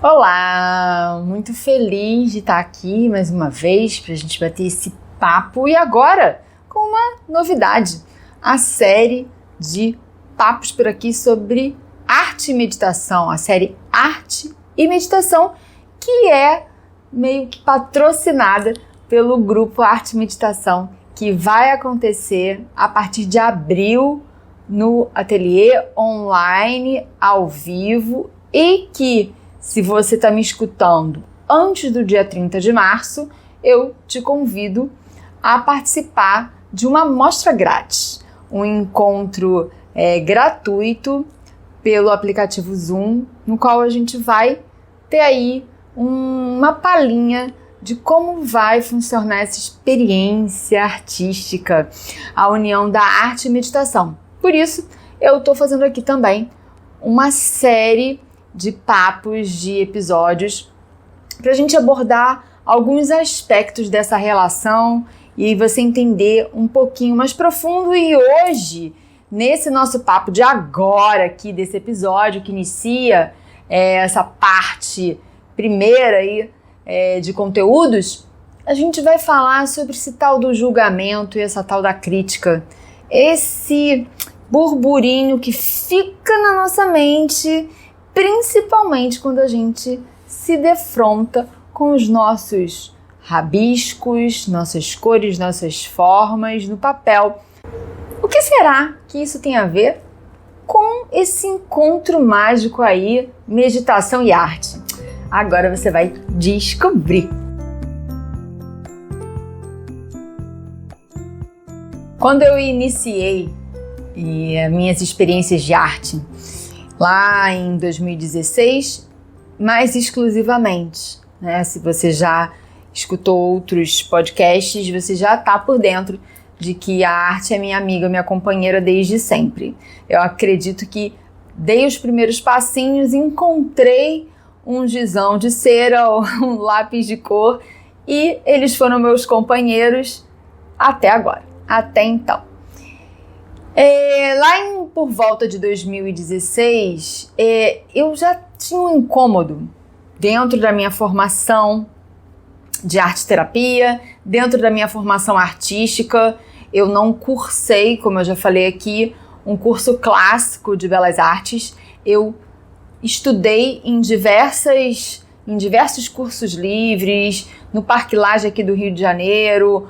Olá, muito feliz de estar aqui mais uma vez para a gente bater esse papo e agora com uma novidade, a série de papos por aqui sobre arte e meditação, a série Arte e Meditação, que é meio que patrocinada pelo grupo Arte e Meditação, que vai acontecer a partir de abril no ateliê online, ao vivo, e que, se você está me escutando antes do dia 30 de março, eu te convido a participar de uma mostra grátis, um encontro gratuito pelo aplicativo Zoom, no qual a gente vai ter aí uma palhinha de como vai funcionar essa experiência artística, a união da arte e meditação. Por isso, eu estou fazendo aqui também uma série de papos, de episódios, para a gente abordar alguns aspectos dessa relação e você entender um pouquinho mais profundo. E hoje, nesse nosso papo de agora aqui, desse episódio que inicia essa parte primeira aí, de conteúdos, a gente vai falar sobre esse tal do julgamento e essa tal da crítica, esse burburinho que fica na nossa mente, principalmente quando a gente se defronta com os nossos rabiscos, nossas cores, nossas formas no papel. O que será que isso tem a ver com esse encontro mágico aí, meditação e arte? Agora você vai descobrir. Quando eu iniciei as minhas experiências de arte, lá em 2016, mais exclusivamente, né? Se você já escutou outros podcasts, você já está por dentro de que a arte é minha amiga, minha companheira desde sempre. Eu acredito que dei os primeiros passinhos, encontrei um gizão de cera ou um lápis de cor e eles foram meus companheiros até agora, até então. Por volta de 2016, eu já tinha um incômodo dentro da minha formação de arte-terapia, dentro da minha formação artística. Eu não cursei, como eu já falei aqui, um curso clássico de belas artes. Eu estudei em diversos cursos livres, no Parque Lage aqui do Rio de Janeiro,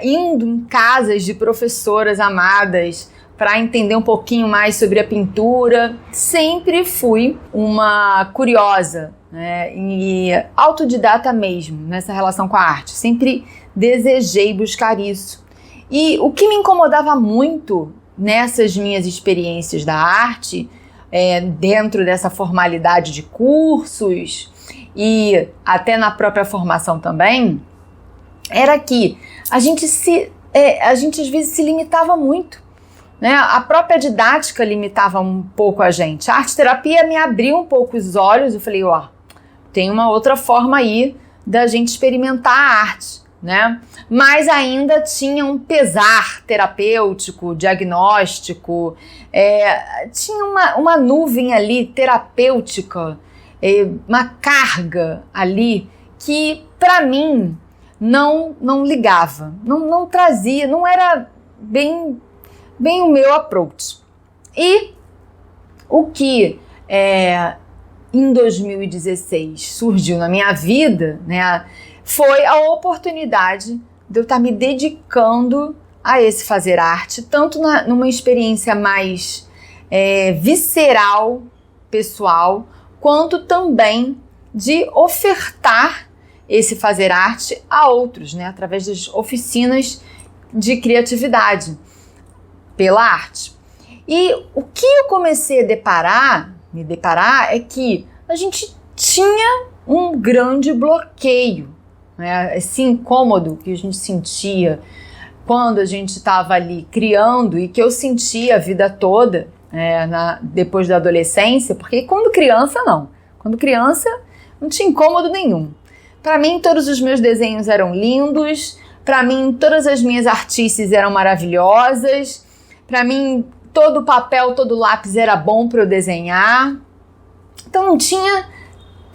indo em casas de professoras amadas para entender um pouquinho mais sobre a pintura. Sempre fui uma curiosa, né, e autodidata mesmo nessa relação com a arte. Sempre desejei buscar isso. E o que me incomodava muito nessas minhas experiências da arte, dentro dessa formalidade de cursos e até na própria formação também, era que a gente às vezes se limitava muito, né? A própria didática limitava um pouco a gente. A arte-terapia me abriu um pouco os olhos. Eu falei, tem uma outra forma aí da gente experimentar a arte, né? Mas ainda tinha um pesar terapêutico, diagnóstico, tinha uma nuvem ali terapêutica, uma carga ali que, para mim, não ligava, não trazia, não era bem o meu approach. E o que em 2016 surgiu na minha vida, né, foi a oportunidade de eu estar me dedicando a esse fazer arte, tanto numa experiência mais visceral, pessoal, quanto também de ofertar esse fazer arte a outros, né, através das oficinas de criatividade pela arte. E o que eu comecei a me deparar é que a gente tinha um grande bloqueio, né, esse incômodo que a gente sentia quando a gente estava ali criando e que eu sentia a vida toda, depois da adolescência, porque quando criança não tinha incômodo nenhum. Para mim, todos os meus desenhos eram lindos, para mim, todas as minhas artices eram maravilhosas, para mim, todo o papel, todo o lápis era bom para eu desenhar. Então, não tinha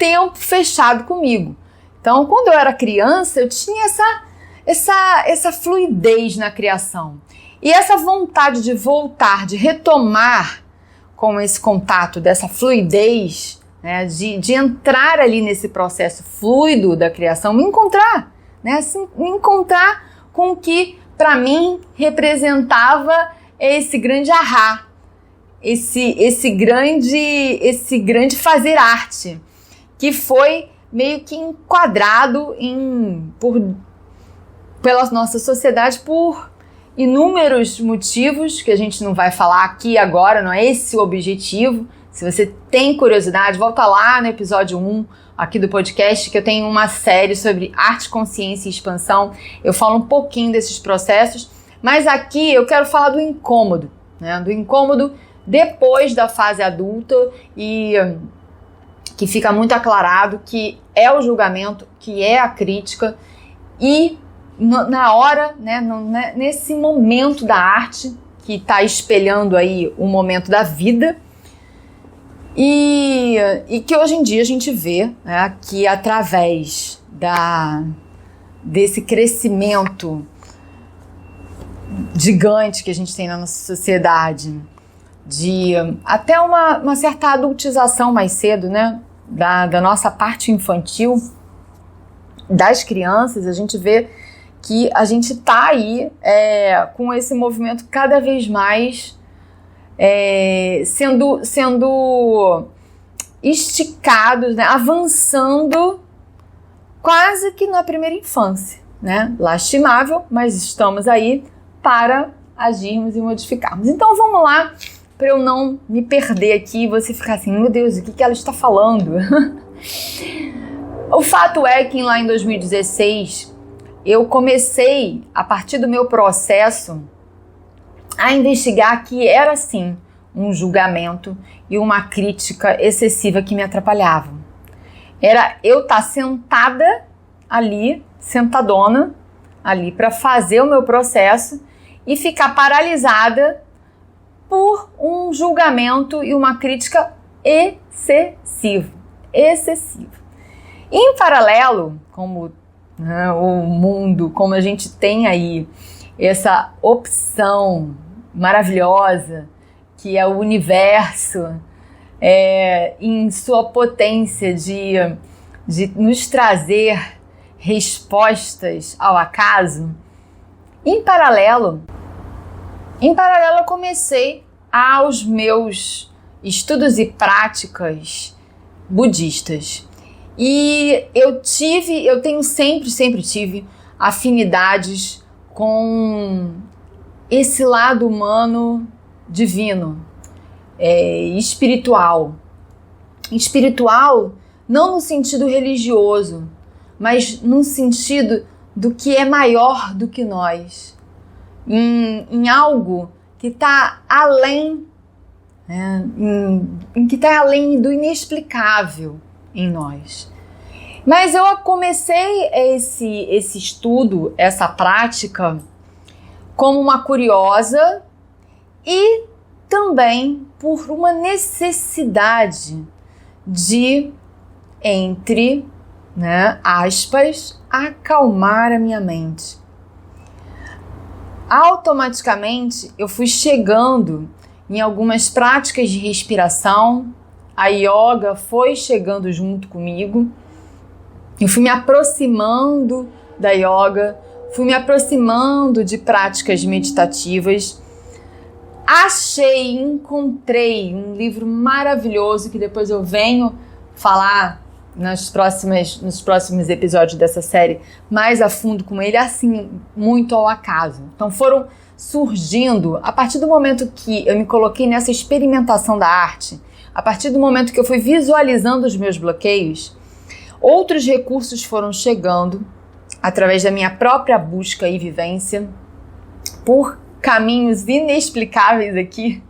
tempo fechado comigo. Então, quando eu era criança, eu tinha essa fluidez na criação. E essa vontade de voltar, de retomar com esse contato, dessa fluidez, né, de entrar ali nesse processo fluido da criação, me encontrar, né, assim, me encontrar com o que, para mim, representava esse grande ahá, esse grande fazer arte, que foi meio que enquadrado pela nossa sociedade por inúmeros motivos que a gente não vai falar aqui agora, não é esse o objetivo. Se você tem curiosidade, volta lá no episódio 1 aqui do podcast, que eu tenho uma série sobre arte, consciência e expansão. Eu falo um pouquinho desses processos, mas aqui eu quero falar do incômodo, né? Do incômodo depois da fase adulta, e que fica muito aclarado que é o julgamento, que é a crítica, e na hora, né, nesse momento da arte que está espelhando aí o momento da vida, e que hoje em dia a gente vê, né, que através desse crescimento gigante que a gente tem na nossa sociedade, de até uma certa adultização mais cedo, né, da nossa parte infantil, das crianças, a gente vê que a gente está aí com esse movimento cada vez mais sendo esticado, né, avançando quase que na primeira infância, né? Lastimável, mas estamos aí para agirmos e modificarmos. Então vamos lá, para eu não me perder aqui e você ficar assim, meu Deus, o que ela está falando? O fato é que lá em 2016 eu comecei, a partir do meu processo, a investigar que era sim um julgamento e uma crítica excessiva que me atrapalhavam. Era eu estar sentada ali, sentadona ali para fazer o meu processo e ficar paralisada por um julgamento e uma crítica excessiva. Em paralelo, como o mundo, como a gente tem aí essa opção maravilhosa que é o universo em sua potência de nos trazer respostas ao acaso, em paralelo eu comecei aos meus estudos e práticas budistas. E eu sempre tive afinidades com esse lado humano divino, espiritual. Espiritual não no sentido religioso, mas no sentido do que é maior do que nós. Em algo que está além, que está além do inexplicável em nós. Mas eu comecei esse estudo, essa prática, como uma curiosa e também por uma necessidade de, entre aspas, acalmar a minha mente. Automaticamente eu fui chegando em algumas práticas de respiração, a yoga foi chegando junto comigo, eu fui me aproximando da yoga, fui me aproximando de práticas meditativas, encontrei um livro maravilhoso que depois eu venho falar nos próximos episódios dessa série mais a fundo com ele, assim, muito ao acaso. Então foram surgindo, a partir do momento que eu me coloquei nessa experimentação da arte, a partir do momento que eu fui visualizando os meus bloqueios, outros recursos foram chegando através da minha própria busca e vivência por caminhos inexplicáveis aqui,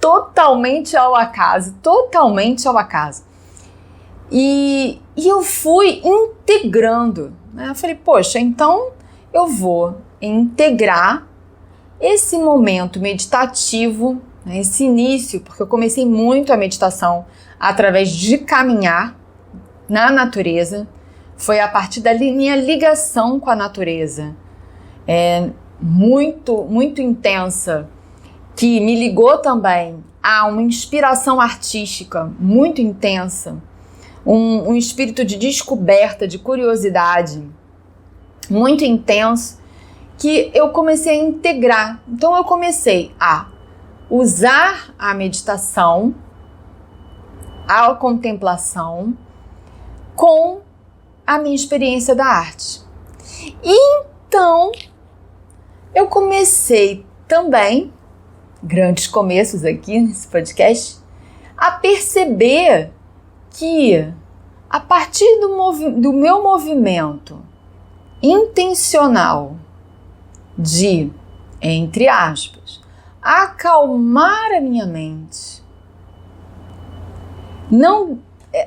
totalmente ao acaso. E eu fui integrando, né? Eu falei, poxa, então eu vou integrar esse momento meditativo, esse início, porque eu comecei muito a meditação através de caminhar, na natureza, foi a partir da minha ligação com a natureza, muito, muito intensa, que me ligou também a uma inspiração artística muito intensa, um espírito de descoberta, de curiosidade muito intenso, que eu comecei a integrar. Então eu comecei a usar a meditação, a contemplação, com a minha experiência da arte. E então eu comecei também, grandes começos aqui nesse podcast, a perceber que a partir do meu movimento intencional de, entre aspas, acalmar a minha mente, não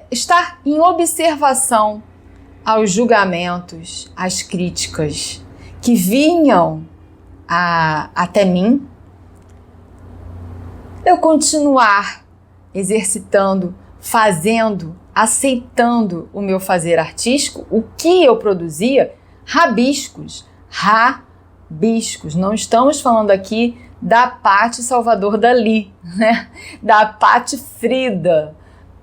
estar em observação aos julgamentos, às críticas que vinham até mim, eu continuar exercitando, fazendo, aceitando o meu fazer artístico, o que eu produzia, rabiscos. Não estamos falando aqui da Paty Salvador Dalí, né? Da Paty Frida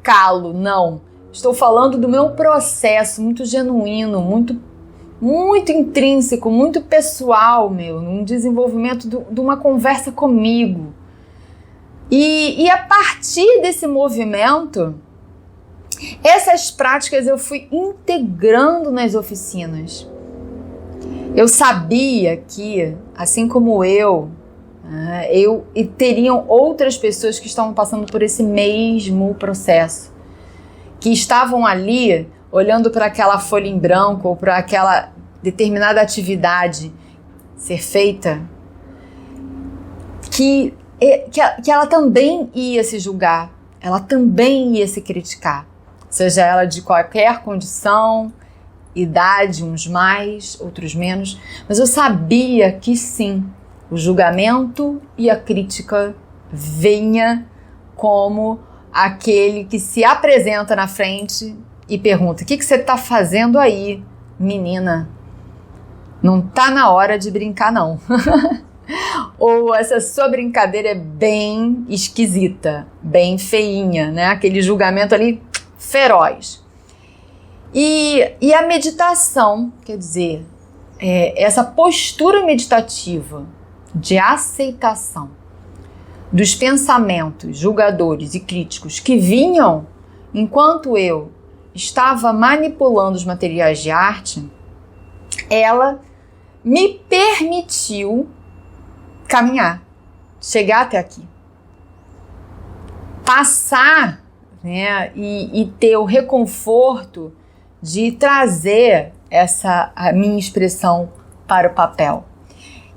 Kahlo, não. Estou falando do meu processo muito genuíno, muito intrínseco, muito pessoal meu, um desenvolvimento de uma conversa comigo. E a partir desse movimento, essas práticas eu fui integrando nas oficinas. Eu sabia que, assim como eu e teriam outras pessoas que estavam passando por esse mesmo processo, que estavam ali olhando para aquela folha em branco ou para aquela determinada atividade ser feita, que ela também ia se julgar, ela também ia se criticar, seja ela de qualquer condição, idade, uns mais, outros menos, mas eu sabia que sim, o julgamento e a crítica vinha como aquele que se apresenta na frente e pergunta: o que você está fazendo aí, menina? Não tá na hora de brincar, não. Ou essa sua brincadeira é bem esquisita, bem feinha, né? Aquele julgamento ali feroz. E a meditação, quer dizer, essa postura meditativa de aceitação dos pensamentos julgadores e críticos que vinham enquanto eu estava manipulando os materiais de arte, ela me permitiu caminhar, chegar até aqui, passar, né, e ter o reconforto de trazer a minha expressão para o papel.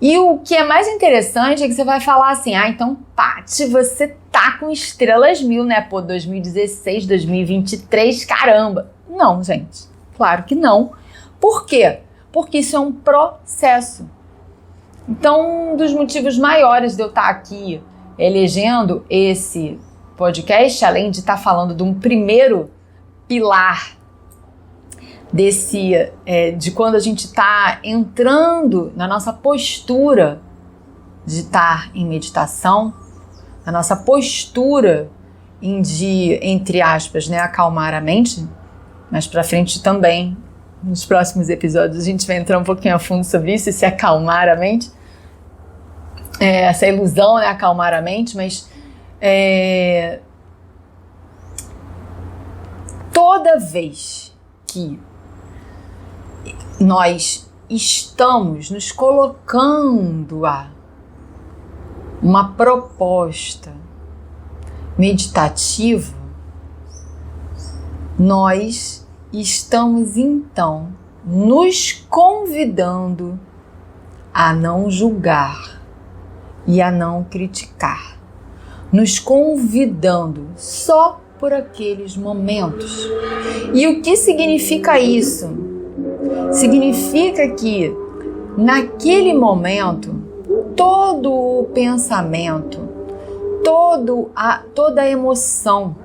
E o que é mais interessante é que você vai falar assim: então, Paty, você tá com estrelas 1000, né? Pô, 2016, 2023, caramba. Não, gente, claro que não. Por quê? Porque isso é um processo. Então, um dos motivos maiores de eu estar aqui elegendo esse podcast, além de estar falando de um primeiro pilar de quando a gente está entrando na nossa postura de estar em meditação, na nossa postura de, entre aspas, né, acalmar a mente, mas para frente também, nos próximos episódios, a gente vai entrar um pouquinho a fundo sobre isso, se acalmar a mente, essa ilusão, né, acalmar a mente, mas toda vez que nós estamos nos colocando a uma proposta meditativa, nós estamos então nos convidando a não julgar e a não criticar, nos convidando só por aqueles momentos. E o que significa isso? Significa que naquele momento todo o pensamento, toda a emoção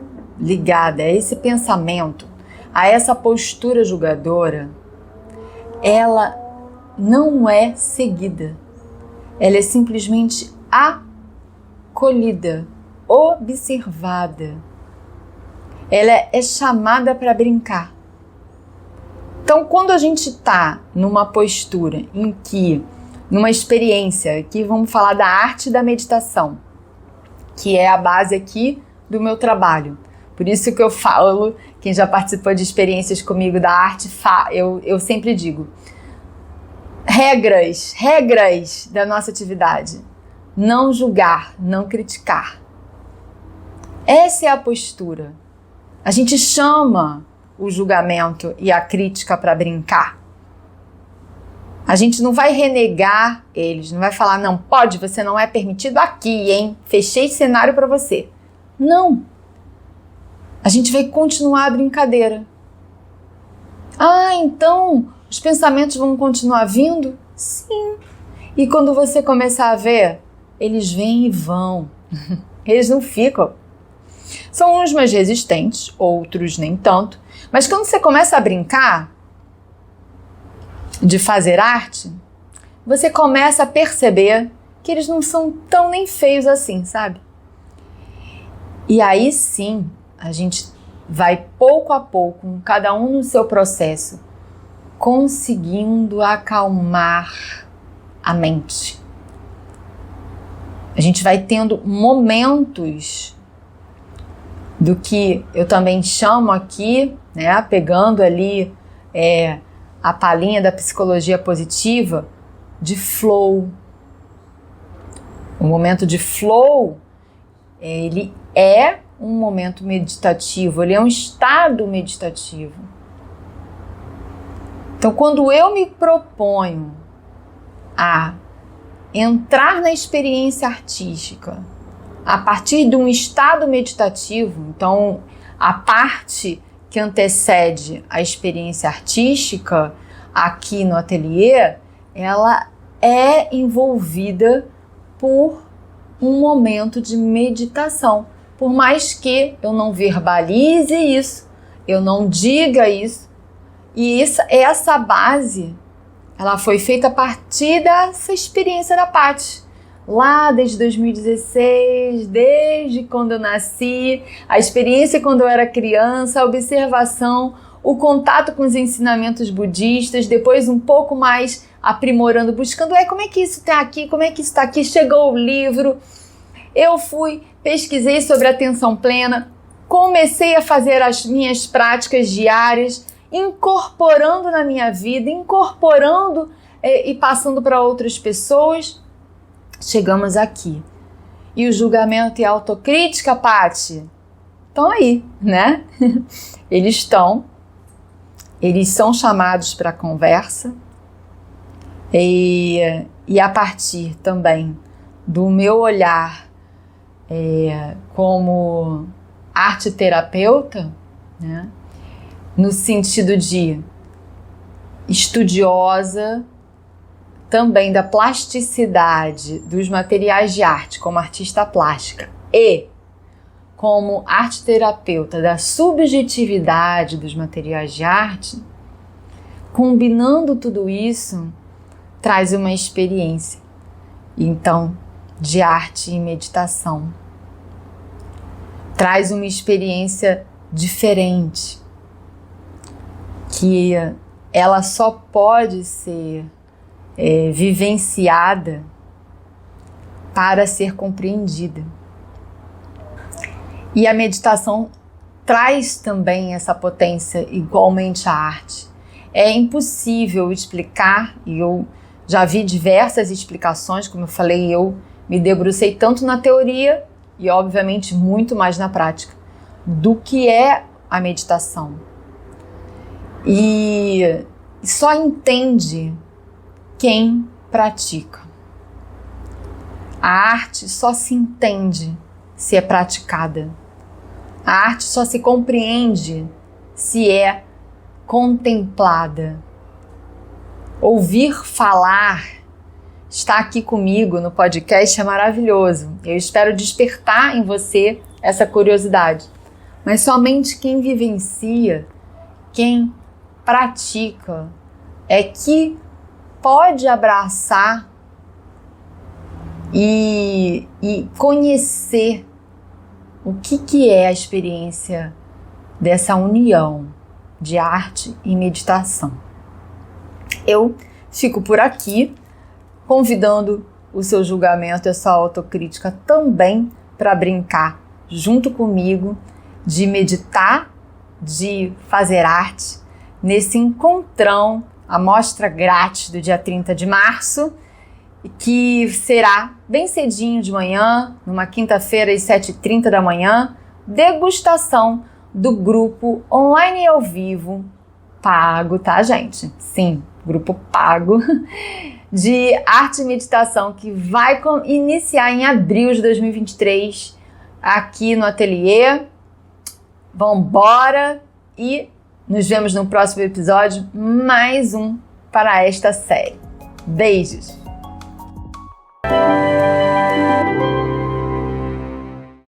ligada a esse pensamento, a essa postura julgadora, ela não é seguida. Ela é simplesmente acolhida, observada. Ela é chamada para brincar. Então, quando a gente está numa postura em que, numa experiência, que vamos falar da arte da meditação, que é a base aqui do meu trabalho. Por isso que eu falo, quem já participou de experiências comigo da arte, eu sempre digo, regras da nossa atividade. Não julgar, não criticar. Essa é a postura. A gente chama o julgamento e a crítica para brincar. A gente não vai renegar eles, não vai falar, não pode, você não é permitido aqui, hein? Fechei cenário para você. Não. A gente vai continuar a brincadeira. Ah, então os pensamentos vão continuar vindo? Sim. E quando você começar a ver, eles vêm e vão. Eles não ficam. São uns mais resistentes, outros nem tanto. Mas quando você começa a brincar de fazer arte, você começa a perceber que eles não são tão nem feios assim, sabe? E aí sim, a gente vai pouco a pouco, cada um no seu processo, conseguindo acalmar a mente. A gente vai tendo momentos do que eu também chamo aqui, né, pegando ali a palhinha da psicologia positiva, de flow. O momento de flow, ele é um momento meditativo, ele é um estado meditativo. Então, quando eu me proponho a entrar na experiência artística a partir de um estado meditativo, então a parte que antecede a experiência artística aqui no ateliê, ela é envolvida por um momento de meditação. Por mais que eu não verbalize isso, eu não diga isso, e essa base, ela foi feita a partir dessa experiência da Paty. Lá desde 2016, desde quando eu nasci, a experiência quando eu era criança, a observação, o contato com os ensinamentos budistas, depois um pouco mais aprimorando, buscando, como é que isso está aqui, como é que isso está aqui, chegou o livro, eu fui, pesquisei sobre atenção plena, comecei a fazer as minhas práticas diárias, incorporando na minha vida, incorporando e passando para outras pessoas. Chegamos aqui. E o julgamento e a autocrítica, Paty, estão aí, né? Eles são chamados para conversa e a partir também do meu olhar como arte terapeuta, né? No sentido de estudiosa também da plasticidade dos materiais de arte como artista plástica e como arte terapeuta da subjetividade dos materiais de arte, combinando tudo isso, traz uma experiência, então, de arte e meditação. Traz uma experiência diferente, que ela só pode ser vivenciada para ser compreendida. E a meditação traz também essa potência igualmente à arte. É impossível explicar, e eu já vi diversas explicações, como eu falei, eu me debrucei tanto na teoria e obviamente muito mais na prática, do que é a meditação. E só entende quem pratica. A arte só se entende se é praticada. A arte só se compreende se é contemplada. Ouvir falar, estar aqui comigo no podcast é maravilhoso. Eu espero despertar em você essa curiosidade. Mas somente quem vivencia, quem pratica é que pode abraçar e conhecer o que é a experiência dessa união de arte e meditação. Eu fico por aqui, convidando o seu julgamento e a sua autocrítica também para brincar junto comigo, de meditar, de fazer arte, nesse encontrão, a mostra grátis do dia 30 de março, que será bem cedinho de manhã, numa quinta-feira às 7h30 da manhã, degustação do grupo online e ao vivo, pago, tá, gente? Sim, grupo pago, de arte e meditação, que vai iniciar em abril de 2023, aqui no ateliê. Vambora e nos vemos no próximo episódio, mais um para esta série. Beijos!